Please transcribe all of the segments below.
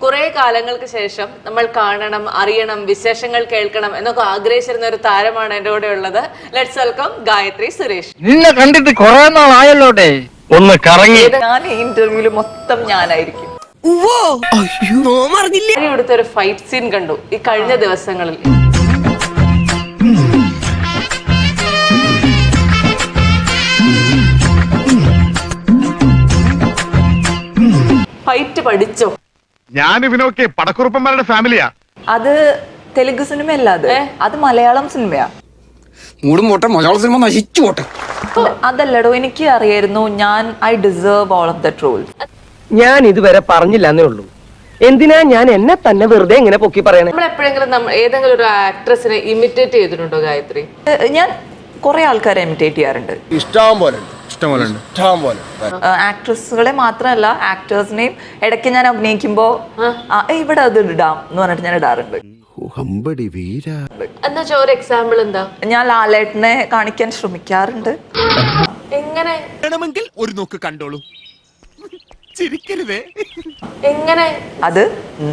കുറെ കാലങ്ങൾക്ക് ശേഷം നമ്മൾ കാണണം, അറിയണം, വിശേഷങ്ങൾ കേൾക്കണം എന്നൊക്കെ ആഗ്രഹിച്ചിരുന്ന ഒരു താരമാണ് എന്റെ കൂടെ ഉള്ളത്. Let's welcome Gayathri Suresh. നിന്നെ കണ്ടിട്ട് കുറെ നാളായല്ലോട്ടെ, ഒന്ന് കറങ്ങി. ഞാൻ ഈ ഇന്റർവ്യൂല് മൊത്തം ഞാനായിരിക്കും. ഇവിടുത്തെ ഒരു ഫൈറ്റ് സീൻ കണ്ടു ഈ കഴിഞ്ഞ ദിവസങ്ങളിൽ. ഫൈറ്റ് പഠിച്ചോ? ഞാൻ ഇവനൊക്കെ പടക്കുറുപ്പന്മാരുടെ ഫാമിലിയാ. അത് തെലുങ്ക് സിനിമയല്ല, അത് മലയാളം സിനിമയാ. മൂടും പോട്ടെ, മലയാള സിനിമ നശിച്ചു പോട്ടെ. അതല്ലടോ, എനിക്ക് അറിയായിരുന്നു I deserve all of the role. ഞാൻ ഇതുവരെ പറഞ്ഞില്ല എന്നേ ഉള്ളൂ. എന്തിനാ ഞാൻ എന്നെ തന്നെ വെറുതെ ഇങ്ങനെ പൊക്കി പറയണേ? നമ്മൾ എപ്പോഴെങ്കിലും ഏതെങ്കിലും ഒരു ആക്ട്രസിനെ ഇമിറ്റേറ്റ് ചെയ്തിട്ടുണ്ടോ ഗായത്രി? ഞാൻ കുറെ ആൾക്കാരെ ഇമിറ്റേറ്റ് ചെയ്യാറുണ്ട്. ഇഷ്ടം പോലെ ആക്ട്രസുകളെ മാത്രമല്ല, ആക്ടേഴ്സിനെയും ഇടയ്ക്ക് ഞാൻ അഭിനയിക്കുമ്പോ ഇവിടെ അത് ഇടാം എന്ന് പറഞ്ഞിട്ട് ഞാൻ ഇടാറുണ്ട്. എന്താ ഒരു എക്സാമ്പിൾ എന്താ? ഞാൻ ലാലേട്ടനെ കാണിക്കാൻ ശ്രമിക്കാറുണ്ട്. എങ്ങനെ വേണമെങ്കിൽ ഒരു നോക്ക് കണ്ടോളൂ, ചിരിക്കരുതേ. എങ്ങനെ? അത്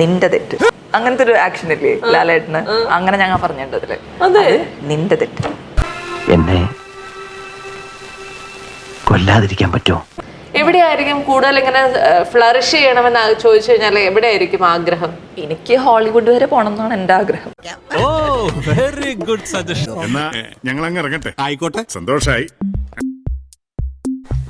നിന്റെ തെറ്റ്, അങ്ങനത്തെ ഒരു ആക്ഷൻ ഇല്ലേ ലാലേട്ടന്, അങ്ങനെ ഞങ്ങൾ പറഞ്ഞിട്ടുണ്ട് അതില്. അതെ, നിന്റെ തെറ്റ്. എന്നെ കൊല്ലാതിരിക്കാൻ പറ്റുമോ? എവിടെയായിരിക്കും കൂടുതൽ ഇങ്ങനെ ഫ്ലറിഷ് ചെയ്യണമെന്ന് ചോദിച്ചു കഴിഞ്ഞാൽ എവിടെയായിരിക്കും ആഗ്രഹം? എനിക്ക് ഹോളിവുഡ് വരെ പോണം എന്നാണ് എന്റെ ആഗ്രഹം. ഓ വെരി ഗുഡ് സജഷൻ. എന്നാ ഞങ്ങൾ അങ്ങ് ഇറങ്ങട്ടെ. ആയിക്കോട്ടെ. സന്തോഷായി.